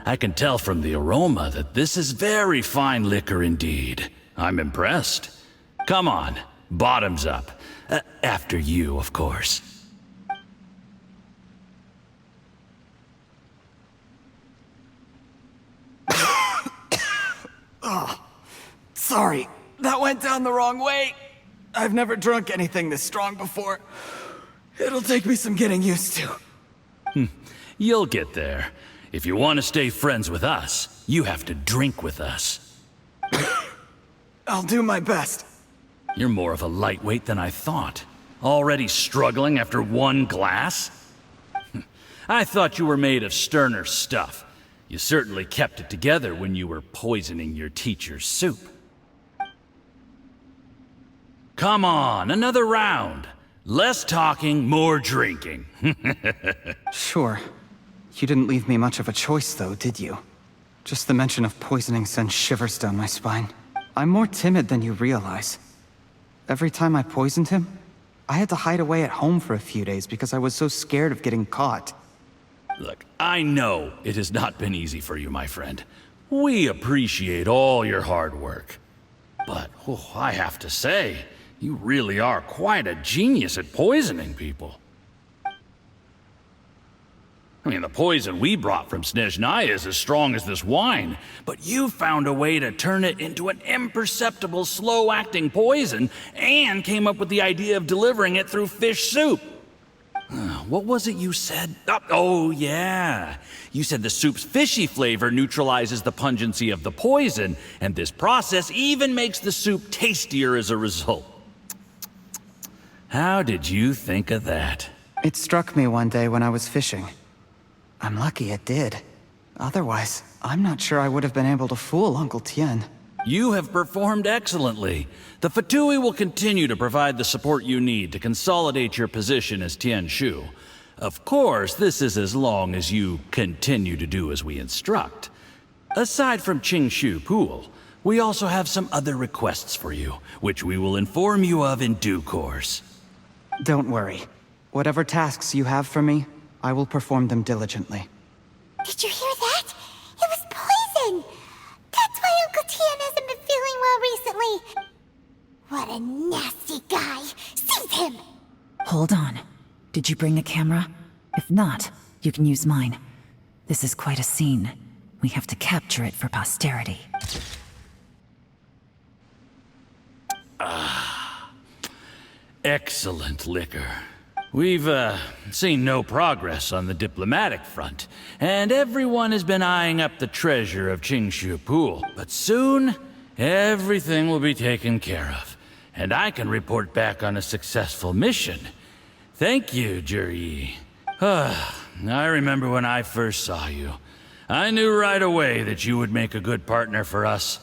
I can tell from the aroma that this is very fine liquor indeed. I'm impressed. Come on, bottoms up. After you, of course. Sorry, that went down the wrong way. I've never drunk anything this strong before. It'll take me some getting used to. You'll get there. If you want to stay friends with us, you have to drink with us. I'll do my best. You're more of a lightweight than I thought. Already struggling after one glass? I thought you were made of sterner stuff. You certainly kept it together when you were poisoning your teacher's soup. Come on, another round. Less talking, more drinking. Sure. You didn't leave me much of a choice, though, did you? Just the mention of poisoning sends shivers down my spine. I'm more timid than you realize. Every time I poisoned him, I had to hide away at home for a few days because I was so scared of getting caught. Look, I know it has not been easy for you, my friend. We appreciate all your hard work. But, I have to say, you really are quite a genius at poisoning people. I mean, the poison we brought from Snezhnaya is as strong as this wine, but you found a way to turn it into an imperceptible, slow-acting poison, and came up with the idea of delivering it through fish soup. What was it you said? Oh, yeah. You said the soup's fishy flavor neutralizes the pungency of the poison, and this process even makes the soup tastier as a result. How did you think of that? It struck me one day when I was fishing. I'm lucky it did. Otherwise, I'm not sure I would have been able to fool Uncle Tien. You have performed excellently. The Fatui will continue to provide the support you need to consolidate your position as Tien Shu. Of course, this is as long as you continue to do as we instruct. Aside from Qingshu Pool, we also have some other requests for you, which we will inform you of in due course. Don't worry. Whatever tasks you have for me, I will perform them diligently. Did you hear that? It was poison! That's why Uncle Tien hasn't been feeling well recently. What a nasty guy! Seize him! Hold on. Did you bring a camera? If not, you can use mine. This is quite a scene. We have to capture it for posterity. Excellent liquor. We've, seen no progress on the diplomatic front, and everyone has been eyeing up the treasure of Qingshu Pool. But soon, everything will be taken care of, and I can report back on a successful mission. Thank you, Juri. I remember when I first saw you. I knew right away that you would make a good partner for us.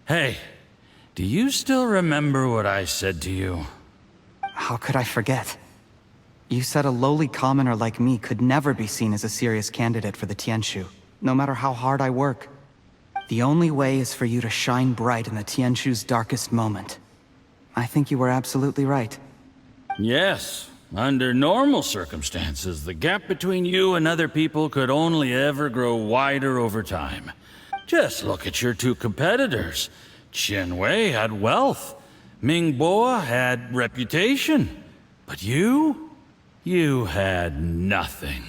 Hey, do you still remember what I said to you? How could I forget? You said a lowly commoner like me could never be seen as a serious candidate for the Tianshu, no matter how hard I work. The only way is for you to shine bright in the Tianshu's darkest moment. I think you were absolutely right. Yes. Under normal circumstances, the gap between you and other people could only ever grow wider over time. Just look at your two competitors. Chen Wei had wealth. Ming Boa had reputation. But you had nothing.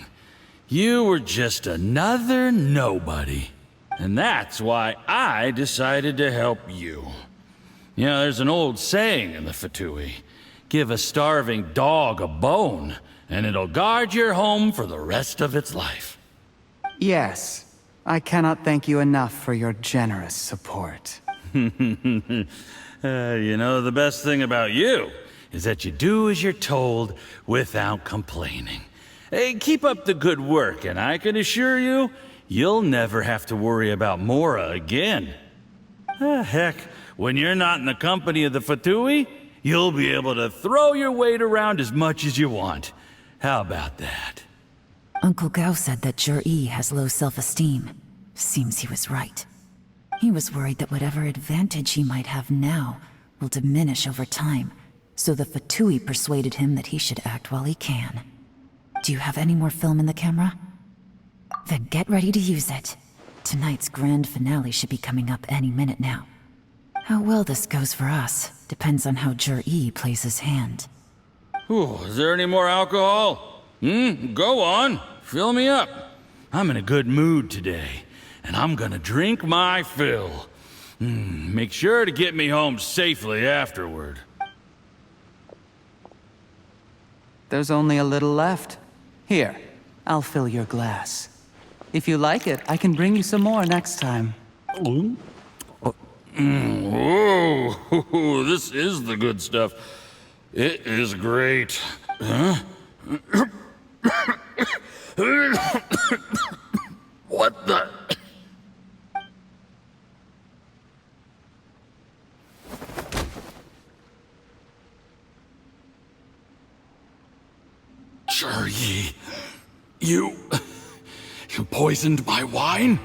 You were just another nobody. And that's why I decided to help you. You know, there's an old saying in the Fatui. Give a starving dog a bone, and it'll guard your home for the rest of its life. Yes. I cannot thank you enough for your generous support. You know, the best thing about you is that you do as you're told without complaining. Hey, keep up the good work, and I can assure you, you'll never have to worry about Mora again. Heck, when you're not in the company of the Fatui, you'll be able to throw your weight around as much as you want. How about that? Uncle Gao said that Jur-E has low self-esteem. Seems he was right. He was worried that whatever advantage he might have now will diminish over time, so the Fatui persuaded him that he should act while he can. Do you have any more film in the camera? Then get ready to use it. Tonight's grand finale should be coming up any minute now. How well this goes for us depends on how Jur-E plays his hand. Ooh, is there any more alcohol? Go on. Fill me up. I'm in a good mood today, and I'm gonna drink my fill. Make sure to get me home safely afterward. There's only a little left. Here, I'll fill your glass. If you like it, I can bring you some more next time. Whoa, this is the good stuff. It is great. Huh? What the? Jur-E, you poisoned my wine?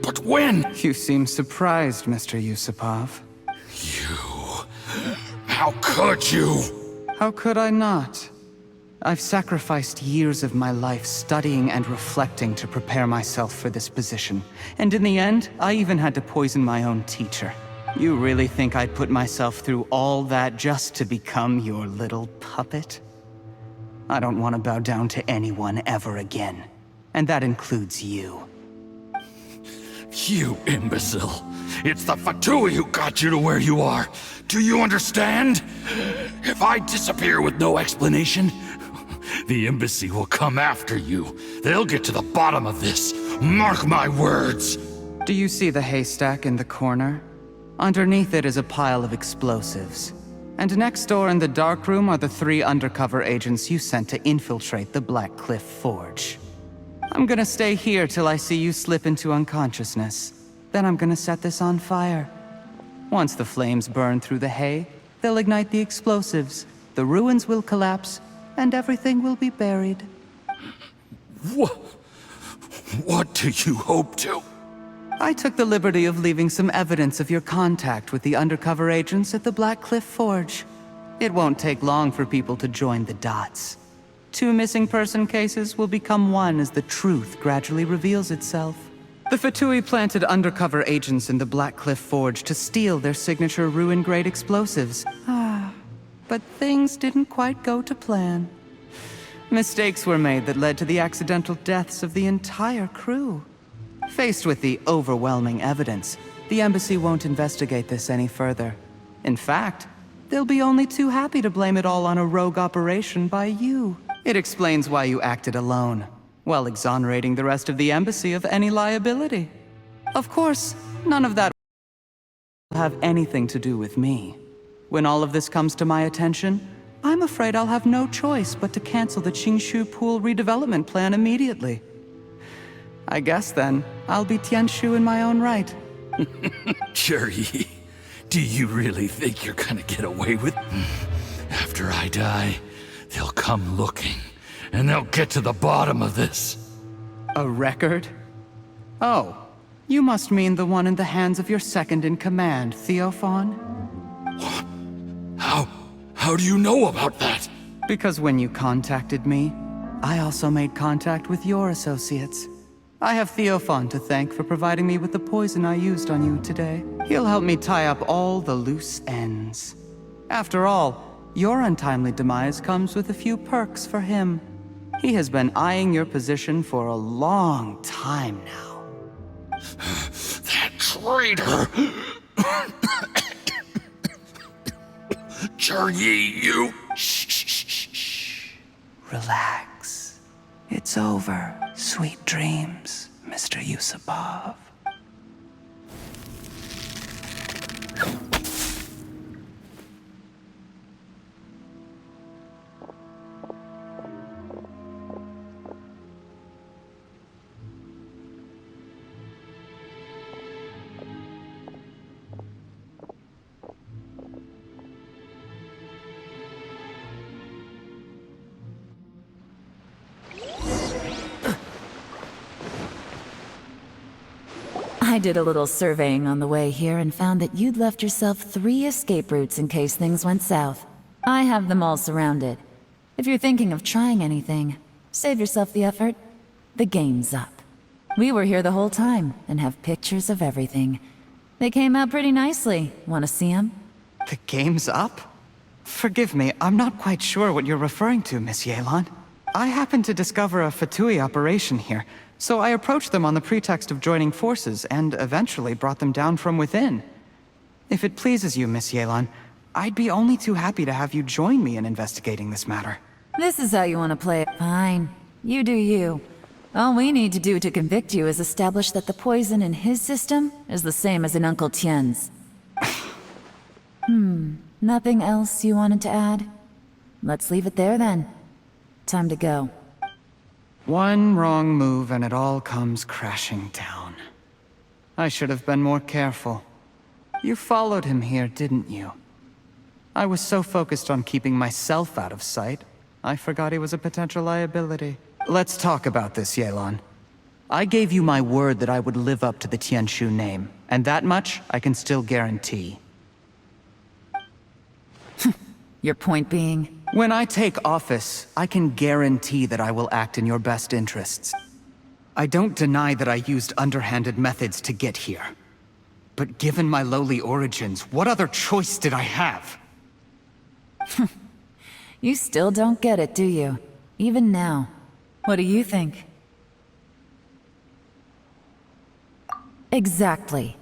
But when? You seem surprised, Mr. Yusupov. How could you? How could I not? I've sacrificed years of my life studying and reflecting to prepare myself for this position. And in the end, I even had to poison my own teacher. You really think I'd put myself through all that just to become your little puppet? I don't want to bow down to anyone ever again. And that includes you. You imbecile. It's the Fatui who got you to where you are. Do you understand? If I disappear with no explanation, the embassy will come after you. They'll get to the bottom of this. Mark my words. Do you see the haystack in the corner? Underneath it is a pile of explosives. And next door in the dark room are the 3 undercover agents you sent to infiltrate the Black Cliff Forge. I'm gonna stay here till I see you slip into unconsciousness. Then I'm gonna set this on fire. Once the flames burn through the hay, they'll ignite the explosives, the ruins will collapse, and everything will be buried. What do you hope to? I took the liberty of leaving some evidence of your contact with the undercover agents at the Black Cliff Forge. It won't take long for people to join the dots. 2 missing person cases will become one as the truth gradually reveals itself. The Fatui planted undercover agents in the Black Cliff Forge to steal their signature ruin-grade explosives. But things didn't quite go to plan. Mistakes were made that led to the accidental deaths of the entire crew. Faced with the overwhelming evidence, the embassy won't investigate this any further. In fact, they'll be only too happy to blame it all on a rogue operation by you. It explains why you acted alone, while exonerating the rest of the embassy of any liability. Of course, none of that will have anything to do with me. When all of this comes to my attention, I'm afraid I'll have no choice but to cancel the Qingshu Pool redevelopment plan immediately. I guess then, I'll be Tianshu in my own right. Jur-E, do you really think you're gonna get away with it? After I die, they'll come looking, and they'll get to the bottom of this. A record? Oh, you must mean the one in the hands of your second-in-command, Theophan? How do you know about that? Because when you contacted me, I also made contact with your associates. I have Theophan to thank for providing me with the poison I used on you today. He'll help me tie up all the loose ends. After all, your untimely demise comes with a few perks for him. He has been eyeing your position for a long time now. That traitor! Jur-E, you... Shh. Relax. It's over. Sweet dreams, Mr. Yusupov. I did a little surveying on the way here and found that you'd left yourself 3 escape routes in case things went south. I have them all surrounded. If you're thinking of trying anything, save yourself the effort. The game's up. We were here the whole time and have pictures of everything. They came out pretty nicely. Want to see them? The game's up? Forgive me, I'm not quite sure what you're referring to, Miss Yelan. I happened to discover a Fatui operation here, so I approached them on the pretext of joining forces and eventually brought them down from within. If it pleases you, Miss Yelan, I'd be only too happy to have you join me in investigating this matter. This is how you want to play it. Fine. You do you. All we need to do to convict you is establish that the poison in his system is the same as in Uncle Tien's. Nothing else you wanted to add? Let's leave it there then. Time to go. One wrong move and it all comes crashing down. I should have been more careful. You followed him here, didn't you? I was so focused on keeping myself out of sight, I forgot he was a potential liability. Let's talk about this, Yelan. I gave you my word that I would live up to the Tianshu name, and that much I can still guarantee. Your point being? When I take office, I can guarantee that I will act in your best interests. I don't deny that I used underhanded methods to get here. But given my lowly origins, what other choice did I have? You still don't get it, do you? Even now. What do you think? Exactly.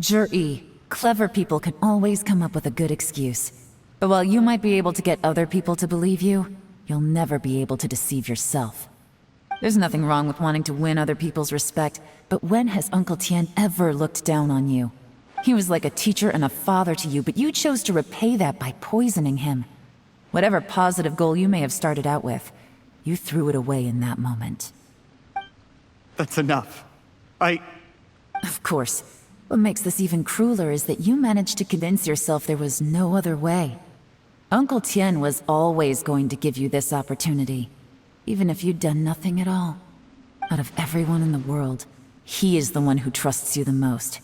Jur-E, clever people can always come up with a good excuse. But while you might be able to get other people to believe you, you'll never be able to deceive yourself. There's nothing wrong with wanting to win other people's respect, but when has Uncle Tien ever looked down on you? He was like a teacher and a father to you, but you chose to repay that by poisoning him. Whatever positive goal you may have started out with, you threw it away in that moment. That's enough. Of course. What makes this even crueler is that you managed to convince yourself there was no other way. Uncle Tien was always going to give you this opportunity, even if you'd done nothing at all. Out of everyone in the world, he is the one who trusts you the most.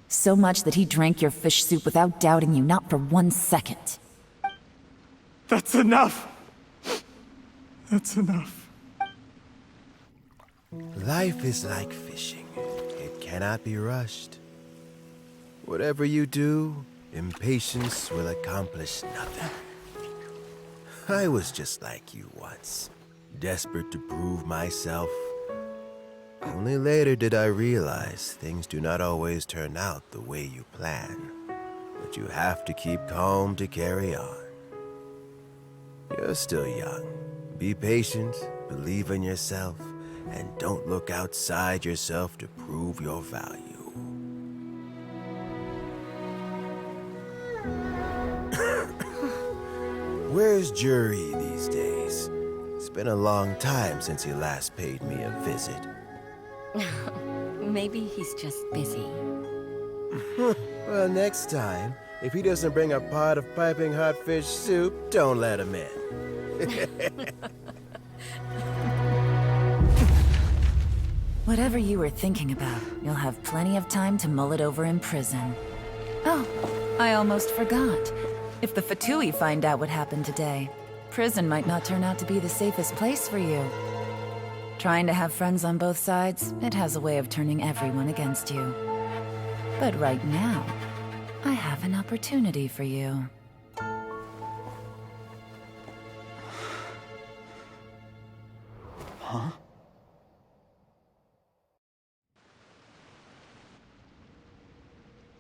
So much that he drank your fish soup without doubting you, not for 1 second. That's enough! That's enough. Life is like fishing. It cannot be rushed. Whatever you do, impatience will accomplish nothing. I was just like you once, desperate to prove myself. Only later did I realize things do not always turn out the way you plan, but you have to keep calm to carry on. You're still young. Be patient, believe in yourself, and don't look outside yourself to prove your value. Where's Jur-E these days? It's been a long time since he last paid me a visit. Maybe he's just busy. Well, next time, if he doesn't bring a pot of piping hot fish soup, don't let him in. Whatever you were thinking about, you'll have plenty of time to mull it over in prison. Oh, I almost forgot. If the Fatui find out what happened today, prison might not turn out to be the safest place for you. Trying to have friends on both sides, it has a way of turning everyone against you. But right now, I have an opportunity for you. Huh?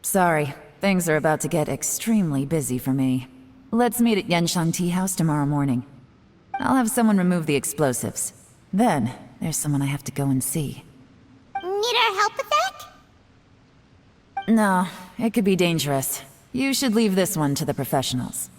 Sorry, things are about to get extremely busy for me. Let's meet at Yenshang Tea House tomorrow morning. I'll have someone remove the explosives. Then, there's someone I have to go and see. Need our help with that? No, it could be dangerous. You should leave this one to the professionals.